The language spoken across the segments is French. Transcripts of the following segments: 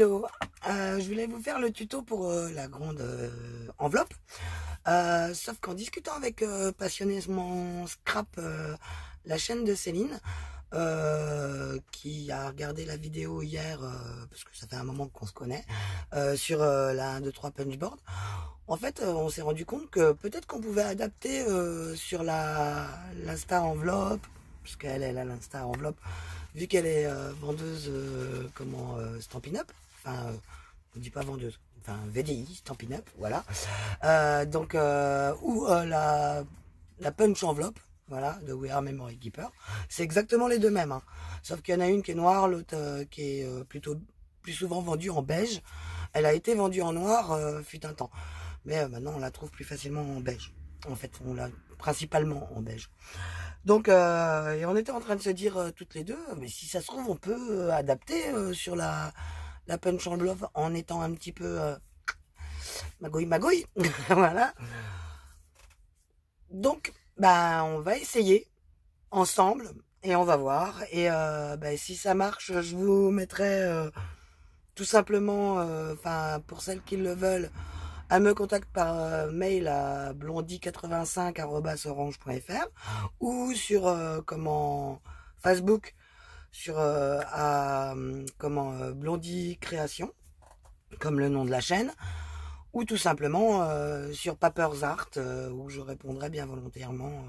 Hello, je voulais vous faire le tuto pour la grande enveloppe. Sauf qu'en discutant avec passionnément Scrap, la chaîne de Céline, qui a regardé la vidéo hier, parce que ça fait un moment qu'on se connaît, sur la 1, 2, 3 punchboard. En fait, on s'est rendu compte que peut-être qu'on pouvait adapter sur l'Insta enveloppe, parce qu'elle a l'Insta enveloppe, vu qu'elle est vendeuse, Stampin' Up, enfin, on dit pas vendeuse, enfin VDI, Stampin' Up, voilà. Ou la punch enveloppe, voilà, de We Are Memory Keeper. C'est exactement les deux mêmes, hein. Sauf qu'il y en a une qui est noire, l'autre qui est plutôt plus souvent vendue en beige. Elle a été vendue en noir fut un temps, mais maintenant on la trouve plus facilement en beige. En fait, on l'a principalement en beige. Donc, et on était en train de se dire toutes les deux, mais si ça se trouve, on peut adapter sur la punch enveloppe en étant un petit peu magouille, voilà. Donc, on va essayer ensemble et on va voir. Et si ça marche, je vous mettrai tout simplement, pour celles qui le veulent, elle me contacte par mail à blondie85@orange.fr ou sur Facebook sur Blondie Création, comme le nom de la chaîne, ou tout simplement sur Papers Art, où je répondrai bien volontairement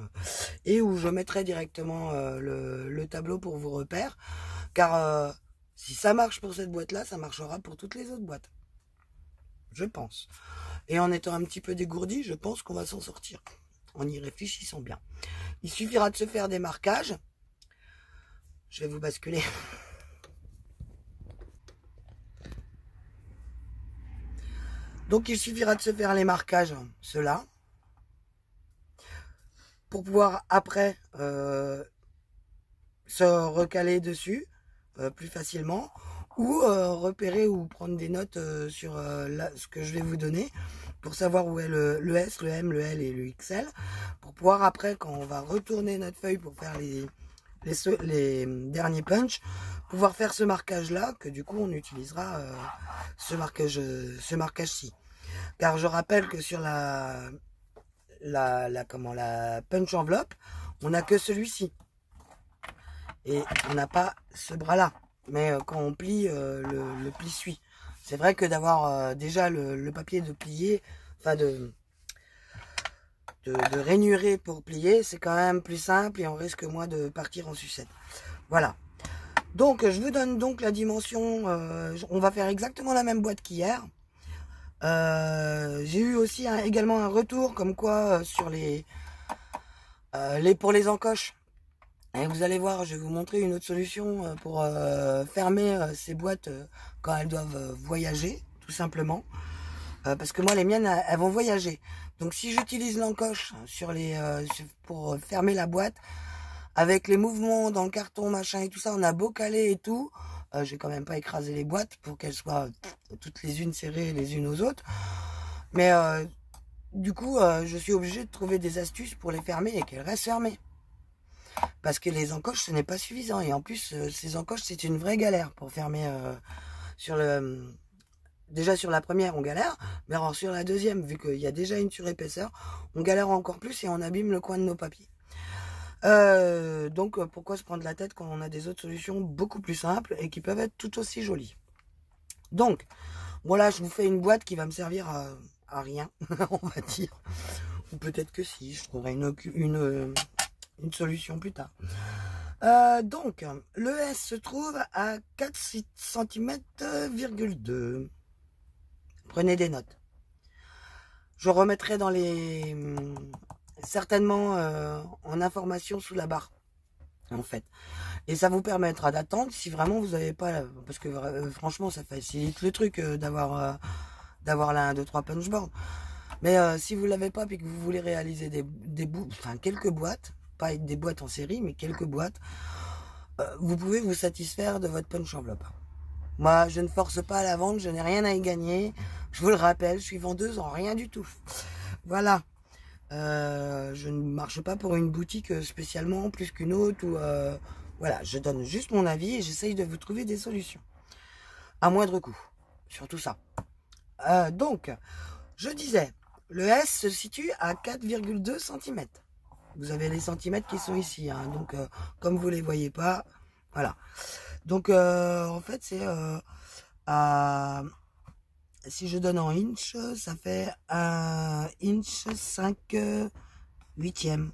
et où je mettrai directement le tableau pour vos repères, car si ça marche pour cette boîte là, ça marchera pour toutes les autres boîtes, je pense. Et en étant un petit peu dégourdi, je pense qu'on va s'en sortir. En y réfléchissant bien. Il suffira de se faire des marquages. Je vais vous basculer. Donc il suffira de se faire les marquages, ceux-là, pour pouvoir après se recaler dessus plus facilement, ou repérer ou prendre des notes sur ce que je vais vous donner pour savoir où est le S, le M, le L et le XL, pour pouvoir après, quand on va retourner notre feuille pour faire les derniers punch, pouvoir faire ce marquage là, que du coup on utilisera ce marquage-ci. Car je rappelle que sur la punch enveloppe, on n'a que celui-ci et on n'a pas ce bras là. Mais quand on plie, le pli suit. C'est vrai que d'avoir déjà le papier de plier, enfin de rainurer pour plier, c'est quand même plus simple et on risque moins de partir en sucette. Voilà. Donc je vous donne donc la dimension. On va faire exactement la même boîte qu'hier. J'ai eu aussi également un retour comme quoi sur pour les encoches. Et vous allez voir, je vais vous montrer une autre solution pour fermer ces boîtes quand elles doivent voyager, tout simplement. Parce que moi, les miennes, elles vont voyager. Donc si j'utilise l'encoche pour fermer la boîte, avec les mouvements dans le carton, machin et tout ça, on a beau caler et tout, j'ai quand même pas écrasé les boîtes pour qu'elles soient toutes les unes serrées les unes aux autres. Mais du coup, je suis obligé de trouver des astuces pour les fermer et qu'elles restent fermées. Parce que les encoches, ce n'est pas suffisant. Et en plus, ces encoches, c'est une vraie galère pour fermer déjà sur la première, on galère. Mais alors sur la deuxième, vu qu'il y a déjà une surépaisseur, on galère encore plus et on abîme le coin de nos papiers. Donc, pourquoi se prendre la tête quand on a des autres solutions beaucoup plus simples et qui peuvent être tout aussi jolies. Donc, voilà, je vous fais une boîte qui va me servir à rien, on va dire. Ou peut-être que si, je trouverai une solution plus tard. Donc, le S se trouve à 4 cm,2. Prenez des notes. Je remettrai dans les... certainement en information sous la barre, en fait. Et ça vous permettra d'attendre si vraiment vous n'avez pas... Parce que franchement, ça facilite le truc d'avoir la 1, 2, 3 punchboard. Mais si vous l'avez pas et que vous voulez réaliser quelques boîtes, pas des boîtes en série, mais quelques boîtes, vous pouvez vous satisfaire de votre punch enveloppe. Moi, je ne force pas à la vente, je n'ai rien à y gagner. Je vous le rappelle, je suis vendeuse en rien du tout. Voilà. Je ne marche pas pour une boutique spécialement plus qu'une autre. Voilà, je donne juste mon avis et j'essaye de vous trouver des solutions. À moindre coût. surtout ça. Donc, je disais, le S se situe à 4,2 cm. Vous avez les centimètres qui sont ici, hein, donc comme vous les voyez pas, voilà. Donc en fait c'est si je donne en inch, ça fait un inch 5 huitièmes.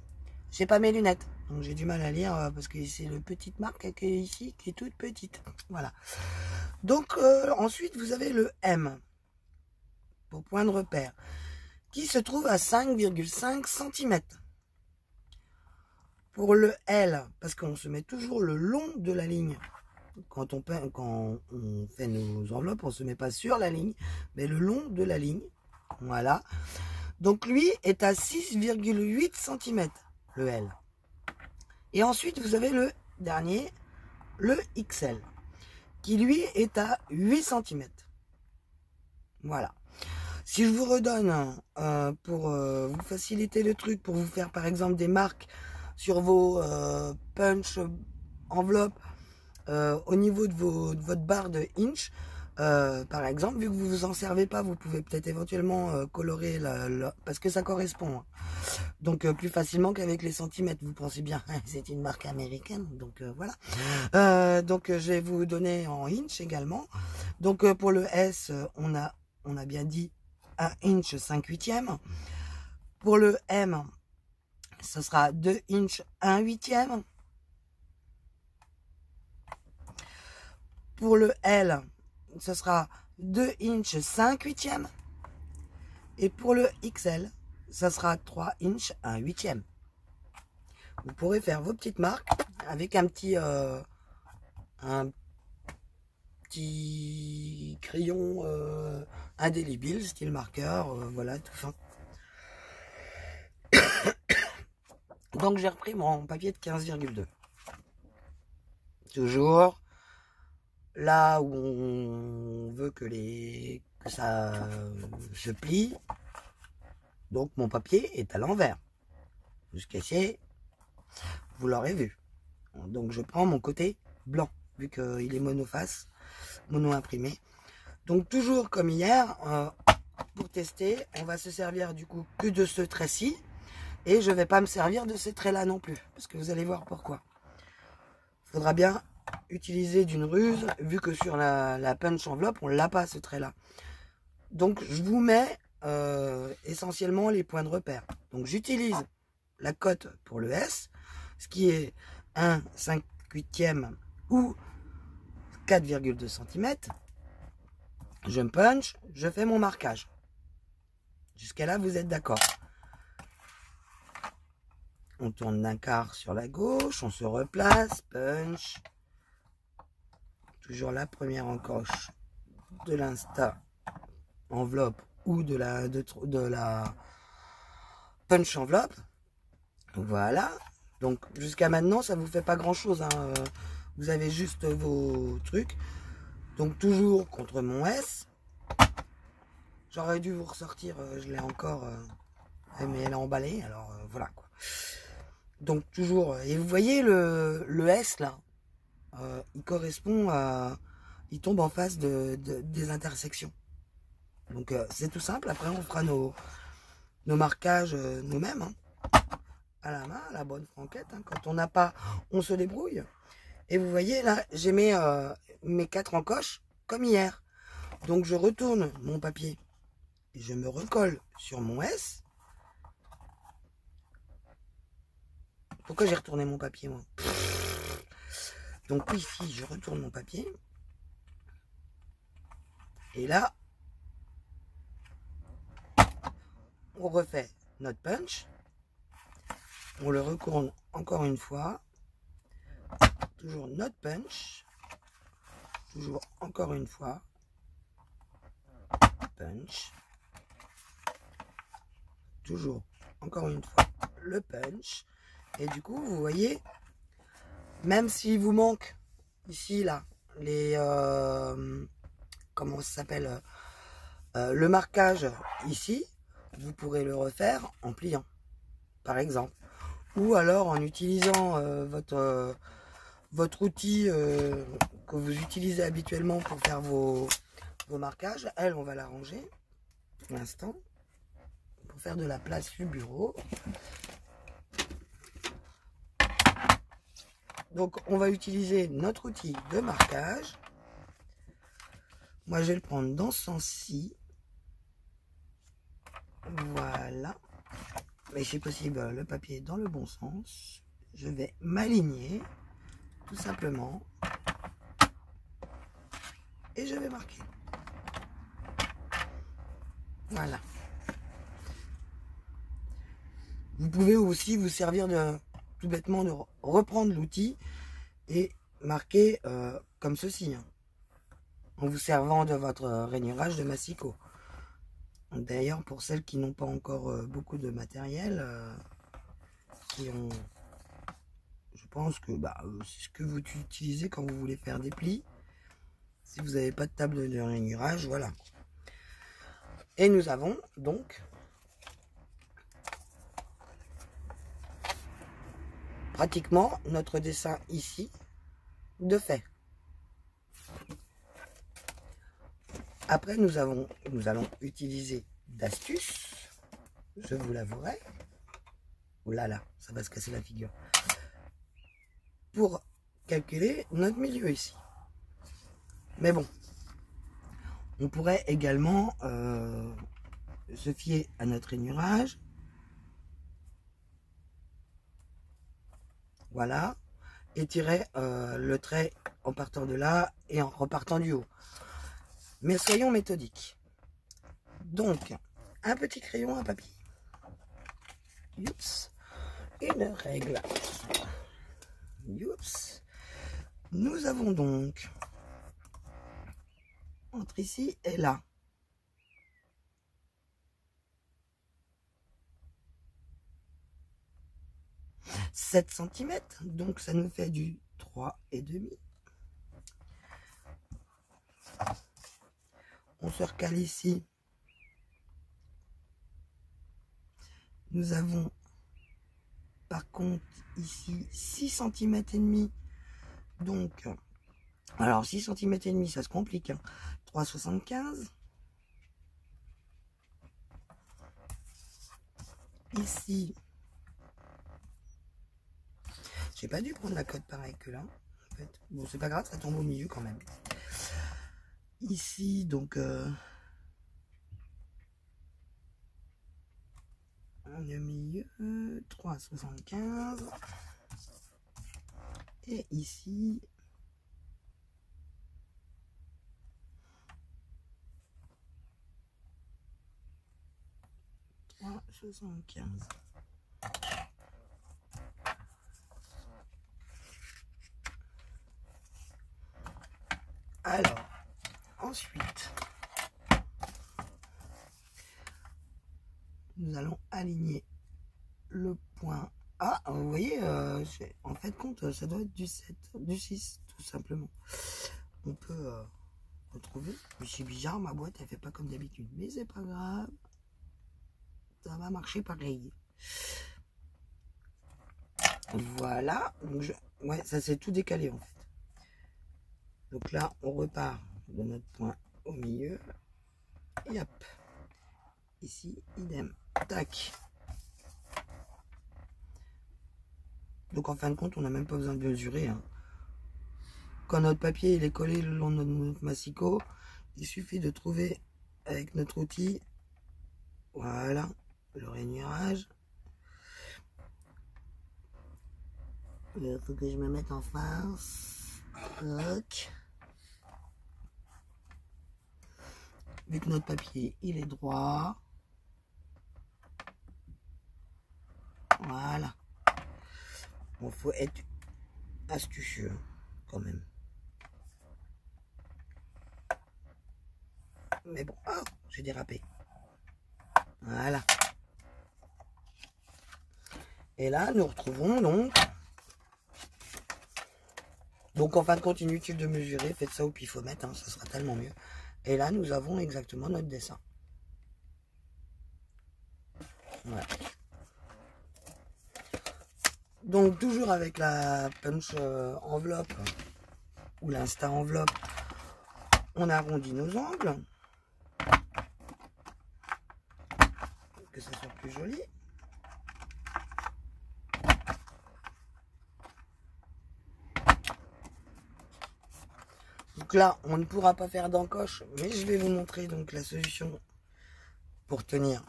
J'ai pas mes lunettes, donc j'ai du mal à lire parce que c'est le petite marque qui est ici, qui est toute petite. Voilà. Donc ensuite vous avez le M pour point de repère, qui se trouve à 5,5 cm. Pour le L, parce qu'on se met toujours le long de la ligne. Quand on fait nos enveloppes, on ne se met pas sur la ligne, mais le long de la ligne. Voilà. Donc lui est à 6,8 cm, le L. Et ensuite, vous avez le dernier, le XL, qui lui est à 8 cm. Voilà. Si je vous redonne, pour vous faciliter le truc, pour vous faire par exemple des marques sur vos punch enveloppes au niveau de votre barre de inch, par exemple, vu que vous vous en servez pas, vous pouvez peut-être éventuellement colorer parce que ça correspond, hein. Donc plus facilement qu'avec les centimètres. Vous pensez bien, c'est une marque américaine, donc voilà. Donc je vais vous donner en inch également. Donc pour le S, on a bien dit 1 inch 5 huitièmes. Pour le M, ce sera 2 inch 1 huitième. Pour le L, ce sera 2 inch 5 huitièmes. Et pour le XL, ça sera 3 inch 1 huitième. Vous pourrez faire vos petites marques avec un petit crayon indélébile, style marqueur, voilà, tout fin. Donc j'ai repris mon papier de 15,2. Toujours là où on veut que ça se plie. Donc mon papier est à l'envers. Jusqu'ici, vous l'aurez vu. Donc je prends mon côté blanc, vu qu'il est monoface, mono imprimé. Donc toujours comme hier, pour tester, on va se servir du coup que de ce trait-ci. Et je ne vais pas me servir de ces traits-là non plus, parce que vous allez voir pourquoi. Il faudra bien utiliser d'une ruse, vu que sur la punch enveloppe, on l'a pas ce trait-là. Donc je vous mets essentiellement les points de repère. Donc j'utilise la cote pour le S, ce qui est 1 5 huitième ou 4,2 cm. Je me punch, je fais mon marquage. Jusqu'à là, vous êtes d'accord. On tourne d'un quart sur la gauche, on se replace, punch. Toujours la première encoche de l'insta enveloppe ou de la punch enveloppe. Voilà. Donc jusqu'à maintenant, ça vous fait pas grand chose, hein. Vous avez juste vos trucs. Donc toujours contre mon S. J'aurais dû vous ressortir, je l'ai encore, mais elle est emballée, alors voilà quoi. Donc toujours, et vous voyez le S là, il correspond à, il tombe en face des intersections. Donc c'est tout simple. Après on fera nos marquages nous-mêmes, hein, à la main, à la bonne franquette, hein. Quand on n'a pas, on se débrouille. Et vous voyez là, j'ai mes 4 encoches comme hier. Donc je retourne mon papier et je me recolle sur mon S. Pourquoi j'ai retourné mon papier, moi? Donc ici, je retourne mon papier. Et là, on refait notre punch. On le retourne encore une fois. Toujours notre punch. Toujours encore une fois. Punch. Toujours encore une fois le punch. Et du coup, vous voyez, même s'il vous manque ici, là, les... comment ça s'appelle, le marquage ici, vous pourrez le refaire en pliant, par exemple. Ou alors en utilisant votre outil que vous utilisez habituellement pour faire vos vos marquages. Elle, on va la ranger pour l'instant pour faire de la place sur le bureau. Donc, on va utiliser notre outil de marquage. Moi, je vais le prendre dans ce sens-ci. Voilà. Mais si possible, le papier dans le bon sens. Je vais m'aligner, tout simplement. Et je vais marquer. Voilà. Vous pouvez aussi vous servir de tout bêtement de reprendre l'outil et marquer comme ceci, hein, en vous servant de votre rainurage de massicot. D'ailleurs, pour celles qui n'ont pas encore beaucoup de matériel, qui ont, je pense que c'est ce que vous utilisez quand vous voulez faire des plis. Si vous n'avez pas de table de rainurage, voilà. Et nous avons donc pratiquement notre dessin ici de fait. Après, nous allons utiliser d'astuces, je vous l'avouerai. Oh là là, ça va se casser la figure. Pour calculer notre milieu ici. Mais bon, on pourrait également se fier à notre rainurage. Voilà, et tirer le trait en partant de là et en repartant du haut. Mais soyons méthodiques. Donc, un petit crayon à papier. Youps. Une règle. Youps. Nous avons donc, entre ici et là, 7 cm, donc ça nous fait du 3,5. On se recale ici. Nous avons par contre ici 6 cm et demi. Donc, alors 6 cm et demi, ça se complique, hein. 3,75. Ici, j'ai pas dû prendre la cote pareil que là. En fait. Bon, c'est pas grave, ça tombe au milieu quand même. Ici, donc, le milieu, 3,75. Et ici, 3,75. Alors, ensuite, nous allons aligner le point A. Vous voyez, en fait, compte, ça doit être du 7, du 6, tout simplement. On peut retrouver. Mais c'est bizarre, ma boîte, elle fait pas comme d'habitude. Mais c'est pas grave. Ça va marcher pareil. Voilà. Donc ouais, ça s'est tout décalé, en fait. Donc là, on repart de notre point au milieu. Et hop. Ici, idem. Tac. Donc en fin de compte, on n'a même pas besoin de mesurer, hein. Quand notre papier il est collé le long de notre massicot, il suffit de trouver avec notre outil, voilà, le rainurage. Il faut que je me mette en face. Tac. Vu que notre papier il est droit, voilà. Bon, faut être astucieux quand même. Mais bon, oh, j'ai dérapé. Voilà. Et là, nous retrouvons donc. Donc en fin de compte, inutile de mesurer, faites ça au pifomètre, hein, ça sera tellement mieux. Et là, nous avons exactement notre dessin. Voilà. Donc toujours avec la punch enveloppe ou l'insta enveloppe, on arrondit nos angles. Pour que ça soit plus joli. Donc là, on ne pourra pas faire d'encoche, mais je vais vous montrer donc la solution pour tenir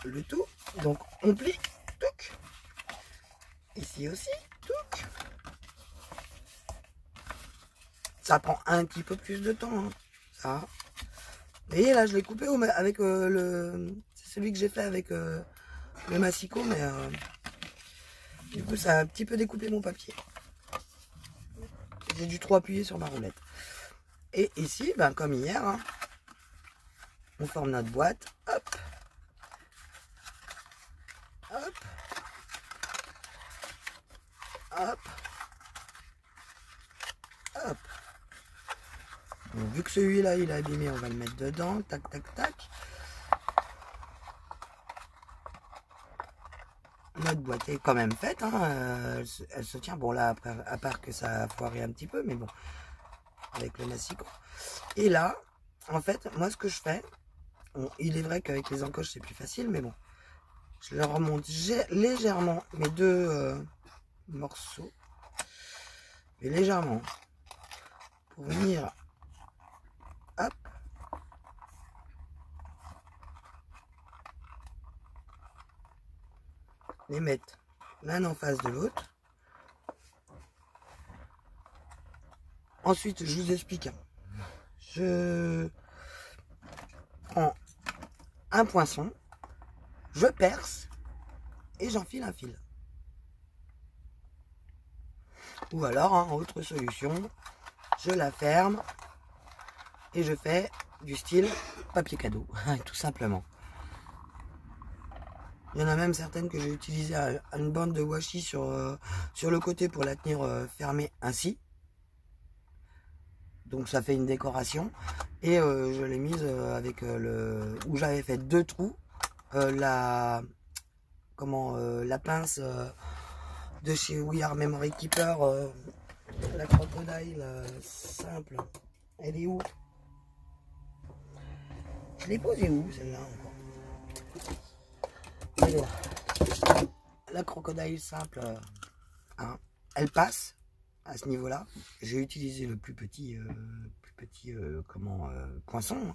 le tout. Donc on plie, touc. Ici aussi, touc. Ça prend un petit peu plus de temps, hein, ça. Vous voyez là, je l'ai coupé avec c'est celui que j'ai fait avec le massicot, mais du coup ça a un petit peu découpé mon papier. J'ai dû trop appuyer sur ma roulette. Et ici, ben, comme hier, hein, on forme notre boîte. Hop. Hop. Hop. Hop. Donc, vu que celui-là, il est abîmé, on va le mettre dedans. Tac, tac, tac. Notre boîte est quand même faite. Hein, elle se tient. Bon, là, après, à part que ça a foiré un petit peu, mais bon. Avec le massicot. Et là, en fait, moi, ce que je fais, bon, il est vrai qu'avec les encoches, c'est plus facile, mais bon. Je leur remonte légèrement mes deux morceaux. Mais légèrement. Pour venir. Hop. Les mettre l'un en face de l'autre. Ensuite, je vous explique. Je prends un poinçon, je perce et j'enfile un fil. Ou alors, hein, autre solution, je la ferme et je fais du style papier cadeau, tout simplement. Il y en a même certaines que j'ai utilisé à une bande de washi sur le côté pour la tenir fermée ainsi. Donc ça fait une décoration. Et je l'ai mise avec où j'avais fait 2 trous. La pince de chez We Are Memory Keeper. La crocodile simple. Elle est où? Je l'ai posée où celle-là encore? Elle est là. La crocodile simple. Hein, elle passe. À ce niveau-là, j'ai utilisé le plus petit poinçon.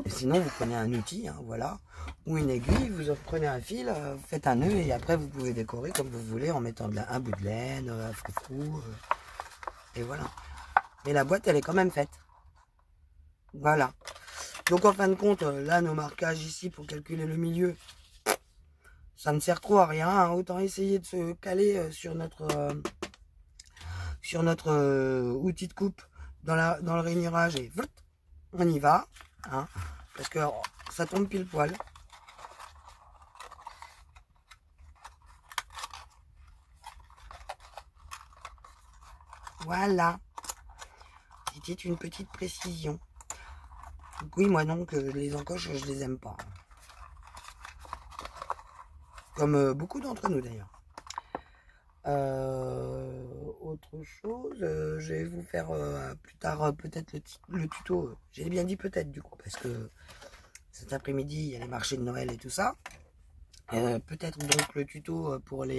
Et sinon, vous prenez un outil, hein, voilà, ou une aiguille, vous en prenez un fil, vous faites un nœud et après vous pouvez décorer comme vous voulez en mettant un bout de laine, un froufrou, et voilà. Mais la boîte, elle est quand même faite. Voilà. Donc en fin de compte, là, nos marquages ici pour calculer le milieu, ça ne sert trop à rien. Hein. Autant essayer de se caler sur notre outil de coupe dans le rainurage et on y va, hein, parce que ça tombe pile poil. Voilà, c'était une petite précision. Donc oui, moi donc les encoches, je les aime pas, comme beaucoup d'entre nous d'ailleurs. Autre chose, je vais vous faire plus tard peut-être le tuto. J'ai bien dit peut-être du coup parce que cet après-midi il y a les marchés de Noël et tout ça. Peut-être donc le tuto pour la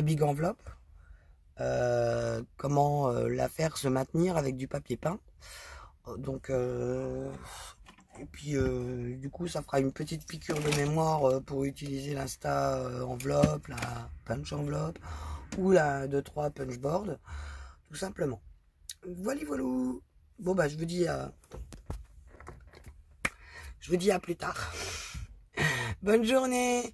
big enveloppe. Comment la faire se maintenir avec du papier peint. Donc et puis du coup ça fera une petite piqûre de mémoire pour utiliser l'insta enveloppe, la punch enveloppe ou la 2-3 punch board, tout simplement. Voilà, voilà. Bon bah je vous dis à plus tard. Bonne journée.